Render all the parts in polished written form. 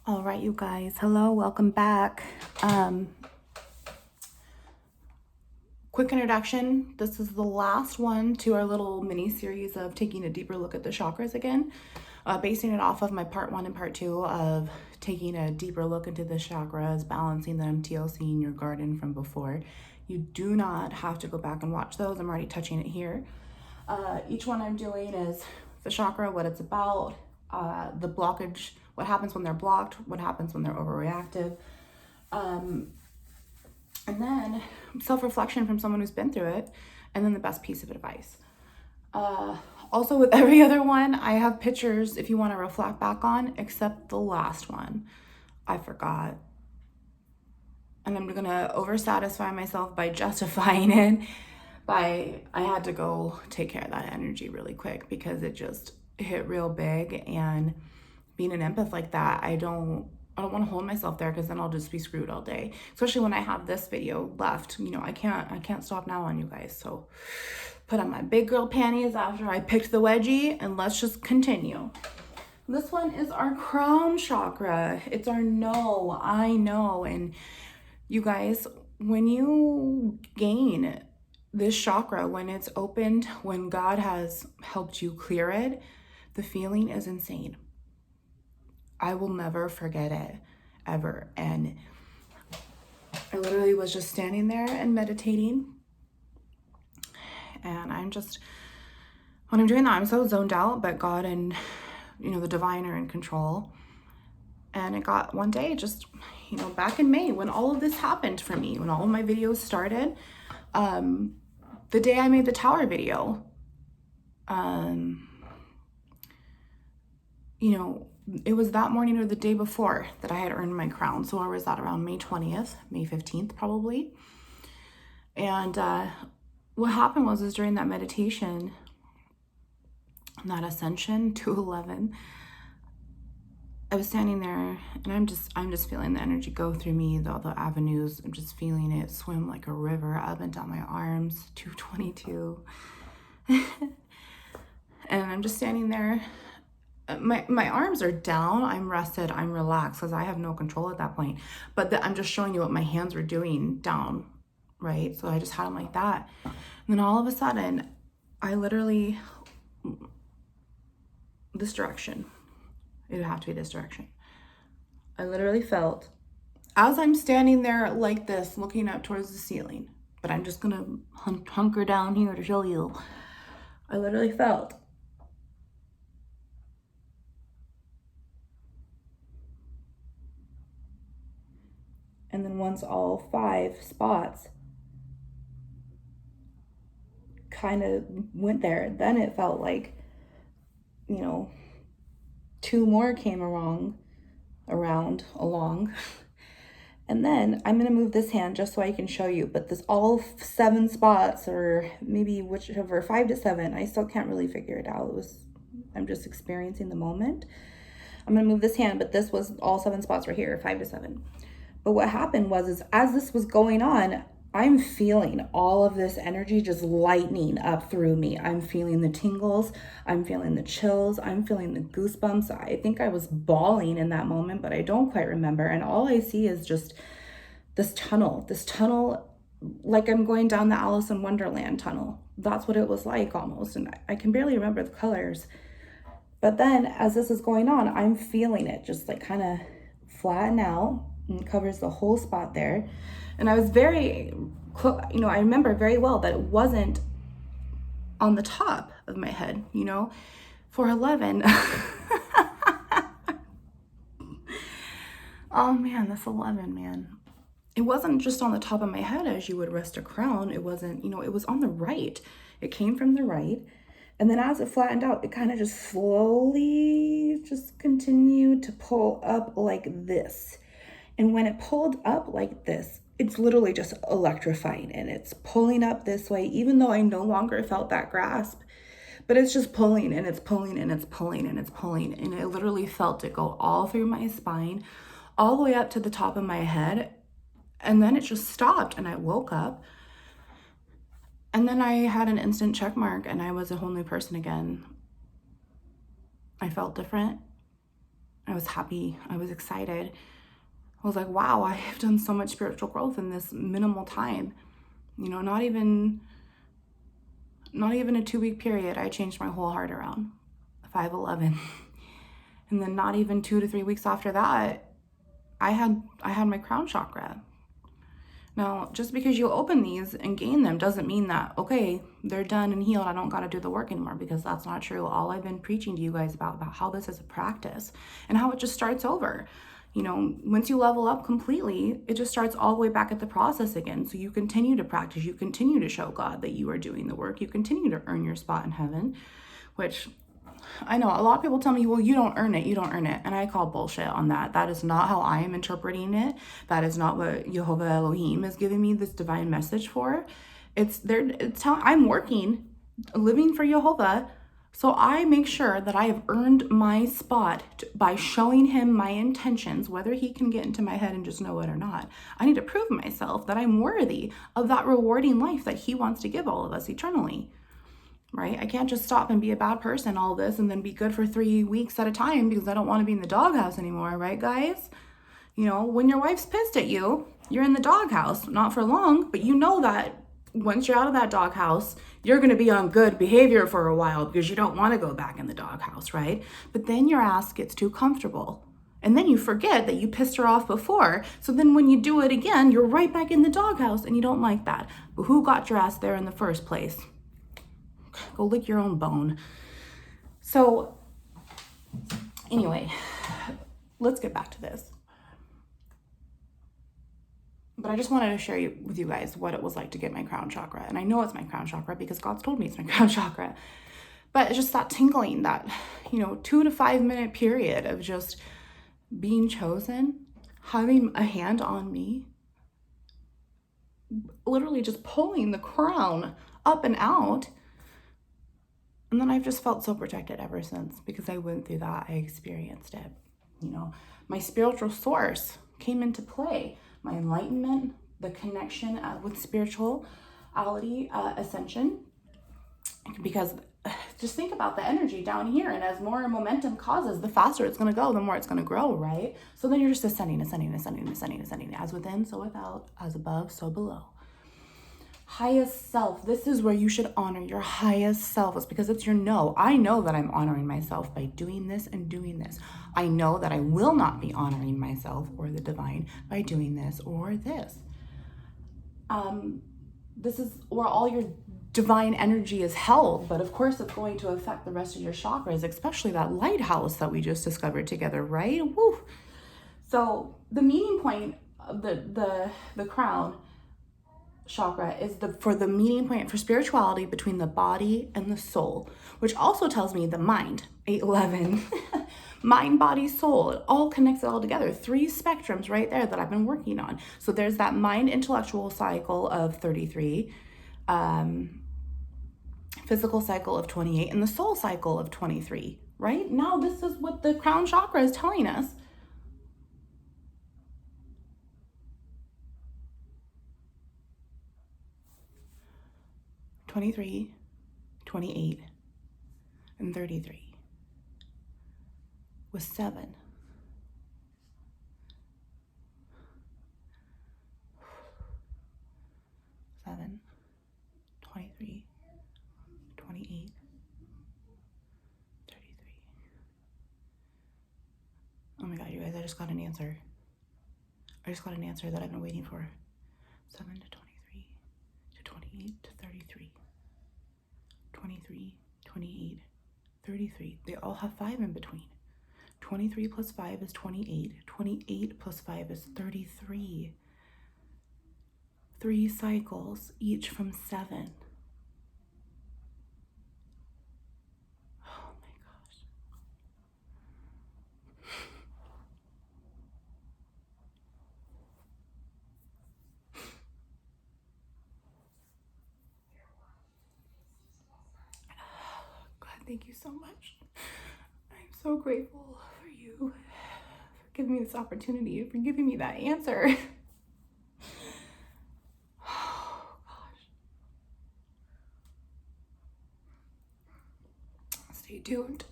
All right, you guys. Hello, welcome back. Quick introduction. This is the last one to our little mini series of taking a deeper look at the chakras again, basing it off of my part 1 and part 2 of taking a deeper look into the chakras, balancing them, TLC in your garden from before. You do not have to go back and watch those. I'm already touching it here. Each one I'm doing is the chakra, what it's about, the blockage, what happens when they're blocked, what happens when they're overreactive, and then self-reflection from someone who's been through it, and then the best piece of advice. Also, with every other one, I have pictures if you want to reflect back on, except the last one. I forgot. And I'm gonna oversatisfy myself by justifying it. I had to go take care of that energy really quick because it just hit real big, and being an empath like that, I don't want to hold myself there because then I'll just be screwed all day. Especially when I have this video left, I can't stop now on you guys. So put on my big girl panties after I picked the wedgie and let's just continue. This one is our crown chakra. It's our know, I know. And you guys, when you gain this chakra, when it's opened, when God has helped you clear it, the feeling is insane. I will never forget it, ever. And I literally was just standing there and meditating. And when I'm doing that, I'm so zoned out, but God and, the divine are in control. And it got one day, just, back in May, when all of this happened for me, when all of my videos started, the day I made the tower video, it was that morning or the day before that I had earned my crown. So I was that around May 20th, May 15th, probably. And what happened was during that meditation, that ascension to 11, I was standing there and I'm just feeling the energy go through me, the avenues. I'm just feeling it swim like a river up and down my arms, 222. And I'm just standing there. My arms are down. I'm rested. I'm relaxed because I have no control at that point. But I'm just showing you what my hands were doing down, right? So I just had them like that. And then all of a sudden, I literally, this direction. It would have to be this direction. I literally felt, as I'm standing there like this, looking up towards the ceiling, but I'm just gonna hunker down here to show you. I literally felt and then once all 5 spots kind of went there, then it felt like, 2 more came along. And then I'm going to move this hand just so I can show you, but this all 7 spots, or maybe whichever, 5 to 7, I still can't really figure it out. I'm just experiencing the moment. I'm going to move this hand, but this was all 7 spots right here, 5 to 7. But what happened was as this was going on, I'm feeling all of this energy just lightening up through me. I'm feeling the tingles. I'm feeling the chills. I'm feeling the goosebumps. I think I was bawling in that moment, but I don't quite remember. And all I see is just this tunnel, like I'm going down the Alice in Wonderland tunnel. That's what it was like almost. And I can barely remember the colors. But then as this is going on, I'm feeling it just like kind of flatten out and covers the whole spot there. And I was very, I remember very well that it wasn't on the top of my head, for 11. Oh man, this 11, man. It wasn't just on the top of my head as you would rest a crown. It wasn't, it was on the right. It came from the right. And then as it flattened out, it kind of just slowly just continued to pull up like this. And when it pulled up like this, it's literally just electrifying, and it's pulling up this way, even though I no longer felt that grasp, but it's just pulling and it's pulling and it's pulling and it's pulling. And I literally felt it go all through my spine, all the way up to the top of my head. And then it just stopped and I woke up. And then I had an instant check mark and I was a whole new person again. I felt different. I was happy. I was excited. I was like, wow, I have done so much spiritual growth in this minimal time. You know, not even a 2-week period, I changed my whole heart around. 5'11". And then not even 2 to 3 weeks after that, I had my crown chakra. Now, just because you open these and gain them doesn't mean that, okay, they're done and healed, I don't got to do the work anymore, because that's not true. All I've been preaching to you guys about how this is a practice and how it just starts over. You know, once you level up completely, it just starts all the way back at the process again. So you continue to practice, you continue to show God that you are doing the work, you continue to earn your spot in heaven, which I know a lot of people tell me, well, you don't earn it. And I call bullshit on that. That is not how I am interpreting it. That is not what Jehovah Elohim is giving me this divine message for. I'm working, living for Jehovah. So I make sure that I have earned my spot by showing him my intentions, whether he can get into my head and just know it or not. I need to prove myself that I'm worthy of that rewarding life that he wants to give all of us eternally. Right? I can't just stop and be a bad person all this and then be good for 3 weeks at a time because I don't want to be in the doghouse anymore, right, guys? You know, when your wife's pissed at you, you're in the doghouse, not for long, but you know that once you're out of that doghouse, you're going to be on good behavior for a while because you don't want to go back in the doghouse, right? But then your ass gets too comfortable. And then you forget that you pissed her off before. So then when you do it again, you're right back in the doghouse and you don't like that. But who got your ass there in the first place? Go lick your own bone. So anyway, let's get back to this. But I just wanted to share with you guys what it was like to get my crown chakra. And I know it's my crown chakra because God's told me it's my crown chakra. But it's just that tingling, that, 2 to 5 minute period of just being chosen, having a hand on me, literally just pulling the crown up and out. And then I've just felt so protected ever since, because I went through that. I experienced it. My spiritual source came into play. My enlightenment, the connection with spirituality, ascension. Because just think about the energy down here. And as more momentum causes, the faster it's going to go, the more it's going to grow, right? So then you're just ascending, as within, so without, as above, so below. Highest self. This is where you should honor your highest self. It's because it's your no. I know that I'm honoring myself by doing this and doing this. I know that I will not be honoring myself or the divine by doing this or this. This is where all your divine energy is held, but of course it's going to affect the rest of your chakras, especially that lighthouse that we just discovered together, right? Woo. So the meeting point of the crown chakra is for the meeting point for spirituality between the body and the soul, which also tells me the mind, 811, mind, body, soul. It all connects it all together. 3 spectrums right there that I've been working on. So there's that mind intellectual cycle of 33, physical cycle of 28, and the soul cycle of 23, right? Now this is what the crown chakra is telling us. (23, 28, and 33) was 7. 7, 23, 28, 33. Oh my God, you guys, I just got an answer. I just got an answer that I've been waiting for. 7 to 23 to 28 to 33. 23, 28, 33. They all have 5 in between. 23 plus 5 is 28. 28 plus 5 is 33. 3 cycles, each from 7. Oh my gosh. God, thank you so much. I'm so grateful for you, for giving me this opportunity, for giving me that answer. Oh gosh. Stay tuned.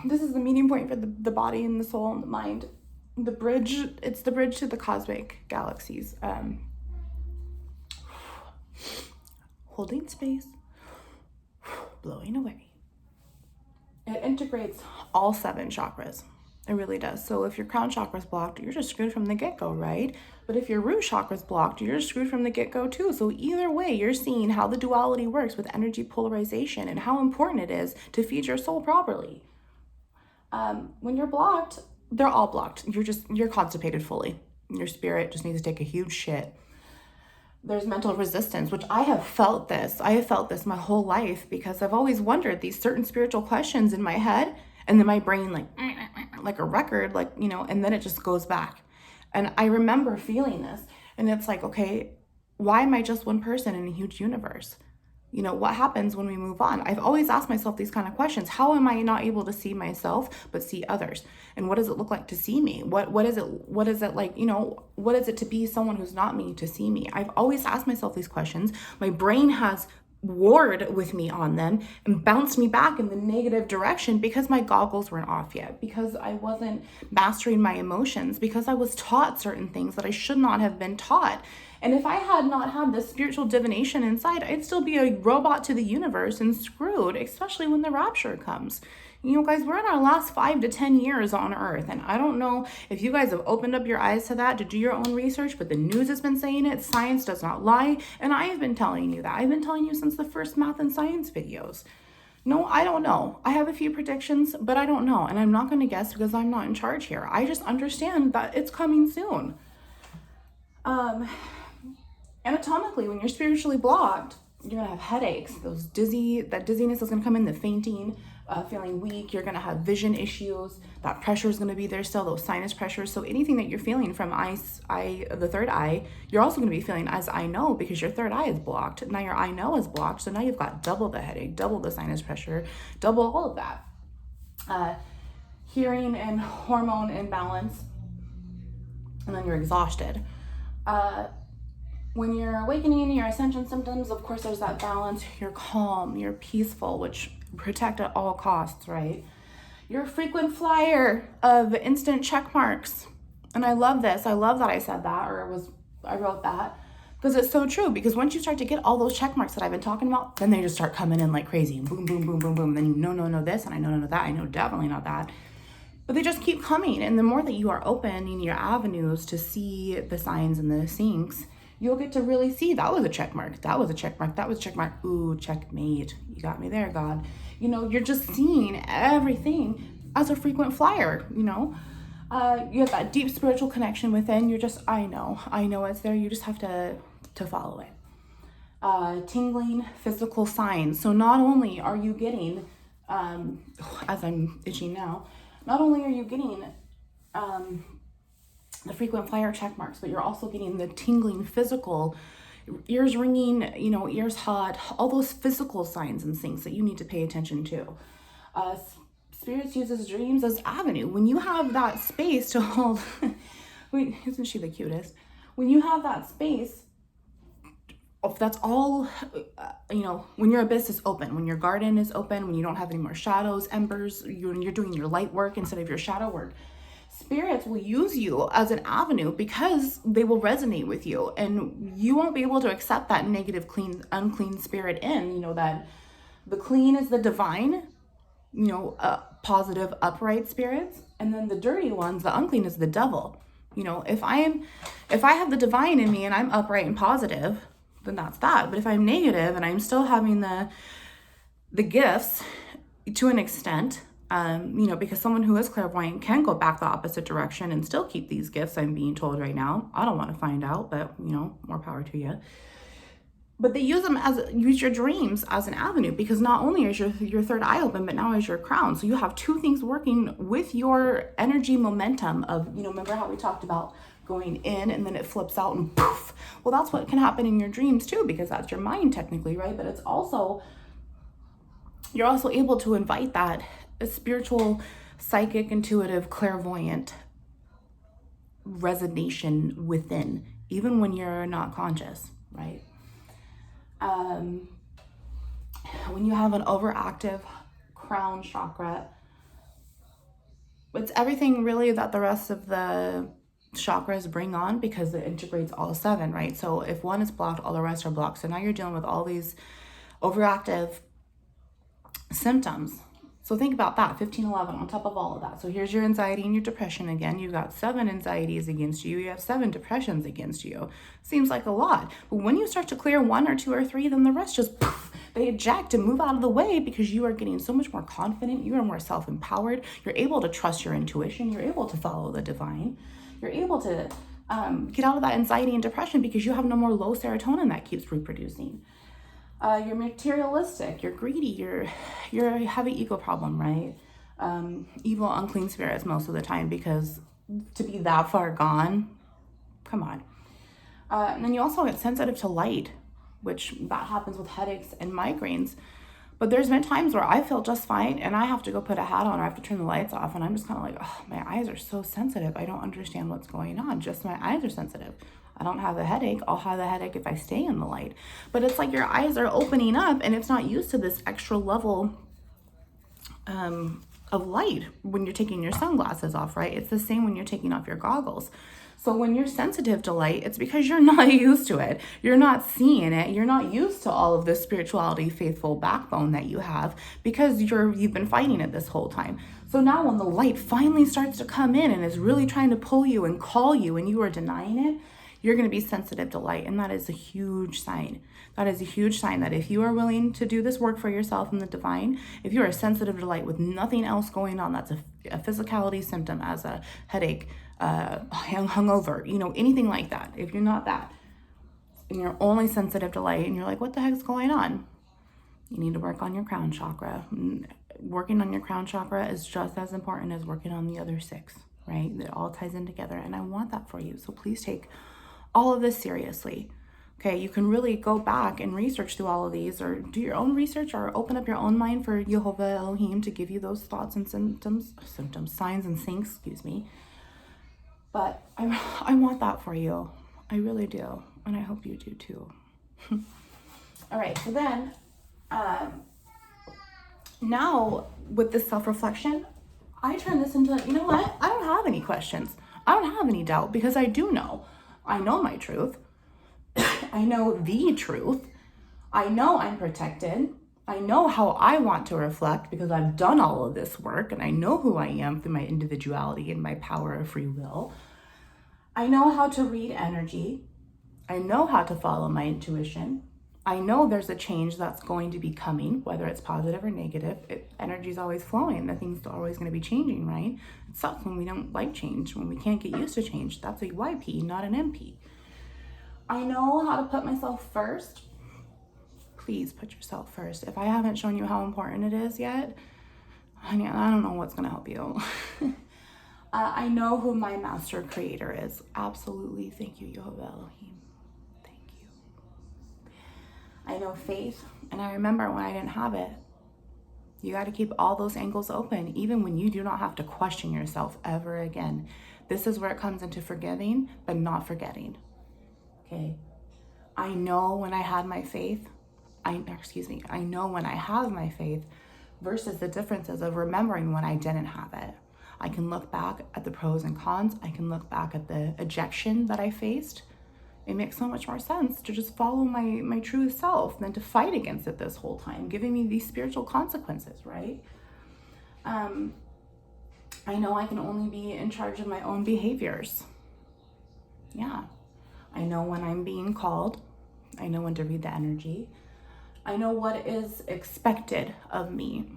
This is the meeting point for the body and the soul and the mind. The bridge, it's the bridge to the cosmic galaxies. Holding space, blowing away. It integrates all 7 chakras. It really does. So if your crown chakra is blocked, you're just screwed from the get-go, right? But if your root chakra is blocked, you're screwed from the get-go too. So either way, you're seeing how the duality works with energy polarization and how important it is to feed your soul properly. When you're blocked, they're all blocked. You're constipated fully. Your spirit just needs to take a huge shit. There's mental resistance, which I have felt this. I have felt this my whole life because I've always wondered these certain spiritual questions in my head, and then my brain like a record, and then it just goes back. And I remember feeling this, and it's like, okay, why am I just one person in a huge universe? What happens when we move on? I've always asked myself these kind of questions. How am I not able to see myself but see others? And what does it look like to see me? What is it like, what is it to be someone who's not me to see me? I've always asked myself these questions. My brain has warred with me on them and bounced me back in the negative direction because my goggles weren't off yet, because I wasn't mastering my emotions, because I was taught certain things that I should not have been taught. And if I had not had this spiritual divination inside, I'd still be a robot to the universe and screwed, especially when the rapture comes. Guys, we're in our last 5 to 10 years on Earth, and I don't know if you guys have opened up your eyes to that to do your own research, but the news has been saying it. Science does not lie, and I have been telling you that. I've been telling you since the first math and science videos. No, I don't know. I have a few predictions, but I don't know, and I'm not going to guess because I'm not in charge here. I just understand that it's coming soon. Anatomically, when you're spiritually blocked, you're gonna have headaches. That dizziness is gonna come in, the fainting, feeling weak. You're gonna have vision issues. That pressure is gonna be there still, those sinus pressures. So anything that you're feeling from the third eye, you're also gonna be feeling as I know, because your third eye is blocked. Now your I know is blocked, so now you've got double the headache, double the sinus pressure, double all of that. Hearing and hormone imbalance, and then you're exhausted. When you're awakening, your ascension symptoms, of course, there's that balance. You're calm, you're peaceful, which protect at all costs, right? You're a frequent flyer of instant check marks. And I love this. I love that I said that, I wrote that, because it's so true. Because once you start to get all those check marks that I've been talking about, then they just start coming in like crazy, and boom, boom, boom, boom, boom. Then no this, and I know that. I know definitely not that. But they just keep coming. And the more that you are opening your avenues to see the signs and the sinks, you'll get to really see that was a check mark. That was a check mark. That was a check mark. Ooh, checkmate. You got me there, God. You're just seeing everything as a frequent flyer, You have that deep spiritual connection within. You're just, I know it's there. You just have to follow it. Tingling physical signs. So not only are you getting, as I'm itching now, not only are you getting, the frequent flyer check marks, but you're also getting the tingling physical, ears ringing, ears hot, all those physical signs and things that you need to pay attention to. Spirits uses dreams as avenue. When you have that space to hold, wait, isn't she the cutest? When you have that space, that's all, when your abyss is open, when your garden is open, when you don't have any more shadows, embers, you're doing your light work instead of your shadow work. Spirits will use you as an avenue because they will resonate with you, and you won't be able to accept that negative, unclean spirit in, that the clean is the divine, positive, upright spirits, and then the dirty ones, the unclean, is the devil. If I have the divine in me and I'm upright and positive, then that's that. But if I'm negative and I'm still having the gifts to an extent, because someone who is clairvoyant can go back the opposite direction and still keep these gifts, I'm being told right now. I don't want to find out, but more power to you. But they use your dreams as an avenue, because not only is your third eye open, but now is your crown. So you have two things working with your energy momentum of, remember how we talked about going in and then it flips out and poof. Well, that's what can happen in your dreams too, because that's your mind technically, right? But it's also, you're also able to invite that spiritual, psychic, intuitive, clairvoyant resonation within, even when you're not conscious, right? When you have an overactive crown chakra, It's everything really that the rest of the chakras bring on, because it integrates all 7, right? So if one is blocked, all the rest are blocked. So now you're dealing with all these overactive symptoms. So think about that, 1511 on top of all of that. So here's your anxiety and your depression again. You've got 7 anxieties against you. You have 7 depressions against you. Seems like a lot. But when you start to clear 1 or 2 or 3, then the rest just poof, they eject and move out of the way, because you are getting so much more confident. You are more self-empowered. You're able to trust your intuition. You're able to follow the divine. You're able to get out of that anxiety and depression because you have no more low serotonin that keeps reproducing. You're materialistic, you're greedy, you have an ego problem, right? Evil, unclean spirits most of the time, because to be that far gone, come on. And then you also get sensitive to light, which that happens with headaches and migraines. But there's been times where I feel just fine and I have to go put a hat on, or I have to turn the lights off, and I'm just kind of like, oh, my eyes are so sensitive. I don't understand what's going on. Just my eyes are sensitive. I don't have a headache. I'll have a headache if I stay in the light. But it's like your eyes are opening up and it's not used to this extra level of light when you're taking your sunglasses off, right? It's the same when you're taking off your goggles. So when you're sensitive to light, it's because you're not used to it. You're not seeing it. You're not used to all of this spirituality, faithful backbone that you have, because you've been fighting it this whole time. So now when the light finally starts to come in and is really trying to pull you and call you, and you are denying it, you're going to be sensitive to light. And that is a huge sign. That is a huge sign that if you are willing to do this work for yourself in the divine, if you are sensitive to light with nothing else going on, that's a physicality symptom, as a headache, hungover, anything like that. If you're not that, and you're only sensitive to light, and you're like, what the heck's going on? You need to work on your crown chakra. Working on your crown chakra is just as important as working on the other 6, right? It all ties in together, and I want that for you. So please take all of this seriously. Okay, you can really go back and research through all of these, or do your own research, or open up your own mind for Jehovah Elohim to give you those thoughts and signs and syncs, excuse me. But I want that for you. I really do. And I hope you do too. All right, so then now with this self-reflection, I turn this into, you know what? I don't have any questions. I don't have any doubt, because I do know. I know my truth. I know the truth. I know I'm protected. I know how I want to reflect, because I've done all of this work, and I know who I am through my individuality and my power of free will. I know how to read energy. I know how to follow my intuition. I know there's a change that's going to be coming, whether it's positive or negative. Energy is always flowing. The things are always going to be changing, right? It sucks when we don't like change, when we can't get used to change. That's a YP, not an MP. I know how to put myself first. Please put yourself first. If I haven't shown you how important it is yet, I don't know what's going to help you. I know who my master creator is. Absolutely. Thank you, Jehovah Elohim. Thank you. I know faith, and I remember when I didn't have it. You got to keep all those angles open, even when you do not have to question yourself ever again. This is where it comes into forgiving, but not forgetting. Okay. I know when I had my faith. I know when I have my faith versus the differences of remembering when I didn't have it. I can look back at the pros and cons. I can look back at the ejection that I faced. It makes so much more sense to just follow my true self than to fight against it this whole time, giving me these spiritual consequences, right? I know I can only be in charge of my own behaviors. Yeah. I know when I'm being called. I know when to read the energy. I know what is expected of me.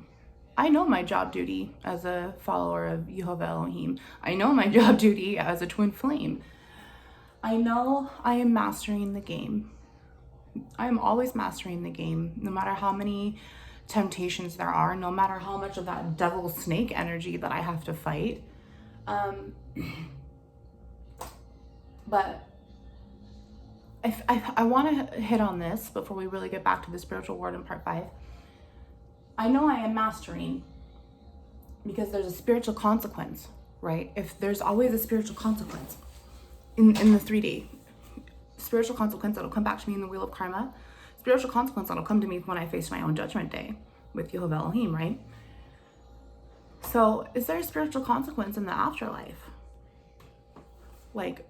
I know my job duty as a follower of Jehovah Elohim. I know my job duty as a twin flame. I know I am mastering the game. I am always mastering the game, no matter how many temptations there are, no matter how much of that devil snake energy that I have to fight. But if I want to hit on this before we really get back to the spiritual word in part 5. I know I am mastering because there's a spiritual consequence, right? If there's always a spiritual consequence in the 3D, spiritual consequence that'll come back to me in the wheel of karma, spiritual consequence that'll come to me when I face my own judgment day with Jehovah Elohim, right? So is there a spiritual consequence in the afterlife? Like,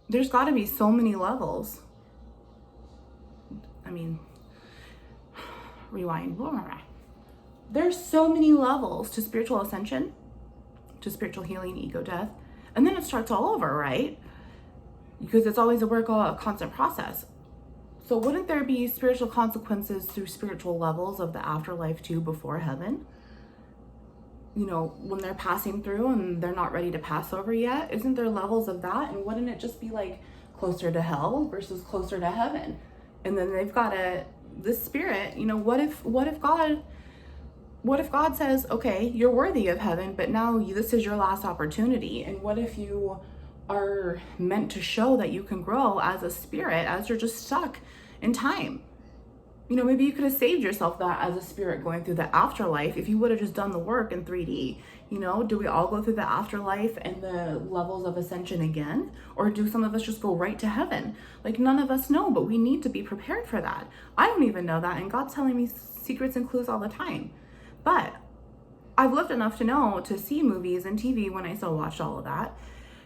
there's got to be so many levels. I mean, rewind. There's so many levels to spiritual ascension, to spiritual healing, ego death, and then it starts all over, right? Because it's always a constant process. So wouldn't there be spiritual consequences through spiritual levels of the afterlife too before heaven? You know, when they're passing through and they're not ready to pass over yet, isn't there levels of that? And wouldn't it just be like closer to hell versus closer to heaven? And then they've got this spirit, you know, what if God says, okay, you're worthy of heaven, but now this is your last opportunity. And what if you are meant to show that you can grow as a spirit, as you're just stuck in time? You know, maybe you could have saved yourself that as a spirit going through the afterlife if you would have just done the work in 3D. You know, do we all go through the afterlife and the levels of ascension again? Or do some of us just go right to heaven? Like, none of us know, but we need to be prepared for that. I don't even know that, and God's telling me secrets and clues all the time. But I've lived enough to see movies and TV when I still watched all of that,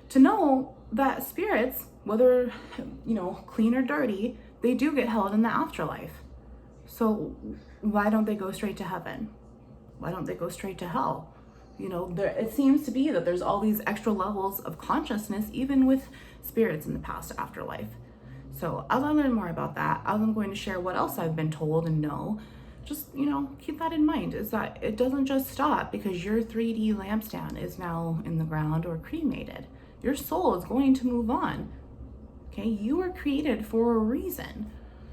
to know that spirits, whether, you know, clean or dirty, they do get held in the afterlife. So why don't they go straight to heaven? Why don't they go straight to hell? You know, it seems to be that there's all these extra levels of consciousness, even with spirits in the past afterlife. So as I learn more about that, as I'm going to share what else I've been told and know, just, you know, keep that in mind, is that it doesn't just stop because your 3D lampstand is now in the ground or cremated. Your soul is going to move on. Okay, you were created for a reason.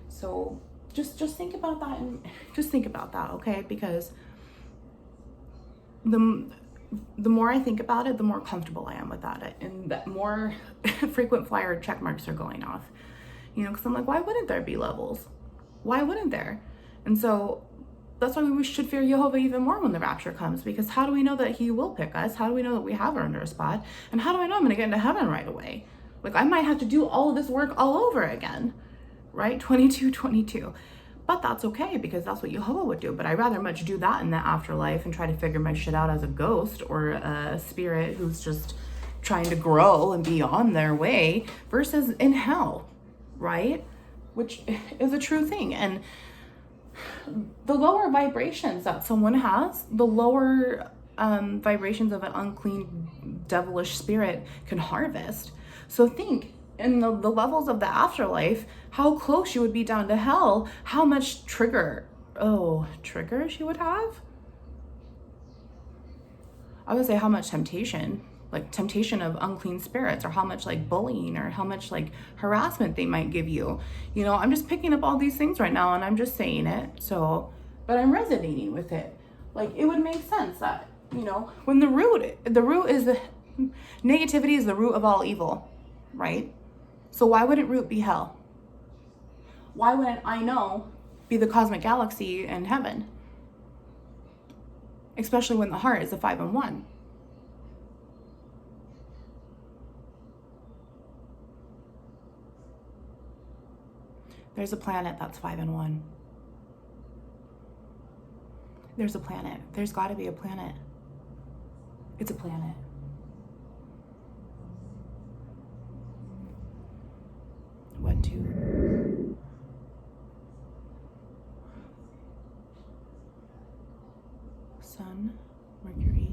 So just think about that, and just think about that, okay? Because the more I think about it, the more comfortable I am with that, and the more frequent flyer check marks are going off. You know, because I'm like, why wouldn't there be levels? Why wouldn't there? And so that's why we should fear Jehovah even more when the rapture comes, because how do we know that he will pick us? How do we know that we have earned our spot? And how do I know I'm going to get into heaven right away? Like, I might have to do all of this work all over again, right? 22. But that's okay, because that's what Jehovah would do. But I'd rather much do that in the afterlife and try to figure my shit out as a ghost or a spirit who's just trying to grow and be on their way, versus in hell, right? Which is a true thing. And the lower vibrations that someone has, the lower vibrations of an unclean, devilish spirit can harvest. So think, in the levels of the afterlife, how close you would be down to hell, how much triggers you would have? I would say how much temptation of unclean spirits, or how much like bullying, or how much like harassment they might give you. You know, I'm just picking up all these things right now and I'm just saying it. So, but I'm resonating with it. Like, it would make sense that, you know, when the root is negativity is the root of all evil, right? So why wouldn't root be hell? Why wouldn't I know be the cosmic galaxy in heaven? Especially when the heart is a 5 and 1. There's a planet that's 5 and 1. There's a planet. There's got to be a planet. It's a planet. One, two. Sun, Mercury.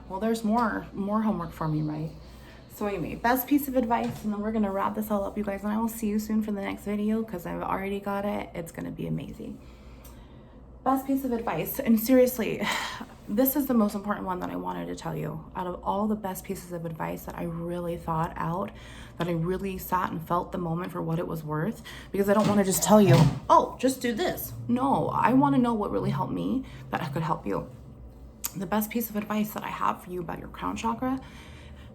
Well, there's more homework for me, right? So anyway, best piece of advice, and then we're gonna wrap this all up, you guys, and I will see you soon for the next video, because I've already got it. It's gonna be amazing. Best piece of advice, and seriously, this is the most important one that I wanted to tell you. Out of all the best pieces of advice that I really thought out, that I really sat and felt the moment for what it was worth, because I don't want to just tell you, oh, just do this. No, I want to know what really helped me, that could help you. The best piece of advice that I have for you about your crown chakra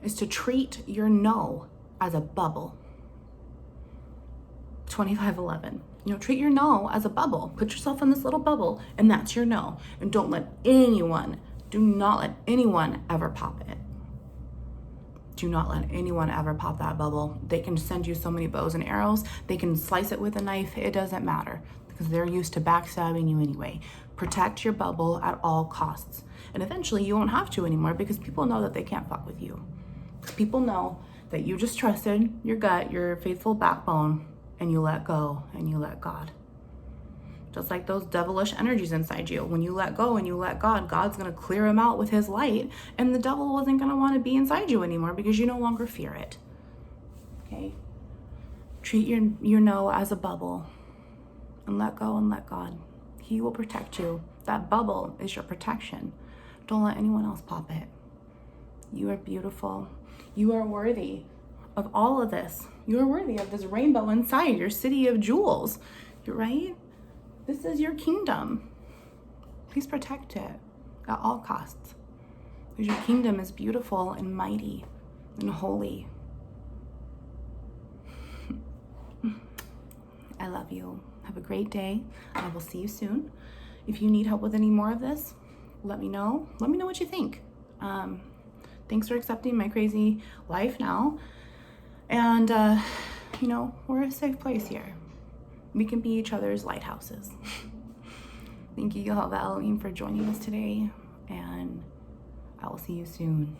is to treat your no as a bubble. 2511. You know, treat your no as a bubble. Put yourself in this little bubble, and that's your no. And do not let anyone ever pop it. Do not let anyone ever pop that bubble. They can send you so many bows and arrows. They can slice it with a knife. It doesn't matter. because they're used to backstabbing you anyway. Protect your bubble at all costs. And eventually you won't have to anymore because people know that they can't fuck with you. People know that you just trusted your gut, your faithful backbone, and you let go and you let God. Just like those devilish energies inside you. When you let go and you let God, God's going to clear them out with his light, and the devil wasn't going to want to be inside you anymore because you no longer fear it. Okay? Treat your no as a bubble and let go and let God. He will protect you. That bubble is your protection. Don't let anyone else pop it. You are beautiful. You are worthy of all of this. You are worthy of this rainbow inside your city of jewels. You're right? This is your kingdom. Please protect it at all costs. Because your kingdom is beautiful and mighty and holy. I love you. Have a great day. I will see you soon. If you need help with any more of this, let me know. Let me know what you think. Thanks for accepting my crazy life now. And, we're a safe place here. We can be each other's lighthouses. Thank you, Yehovah Elohim, for joining us today. And I will see you soon.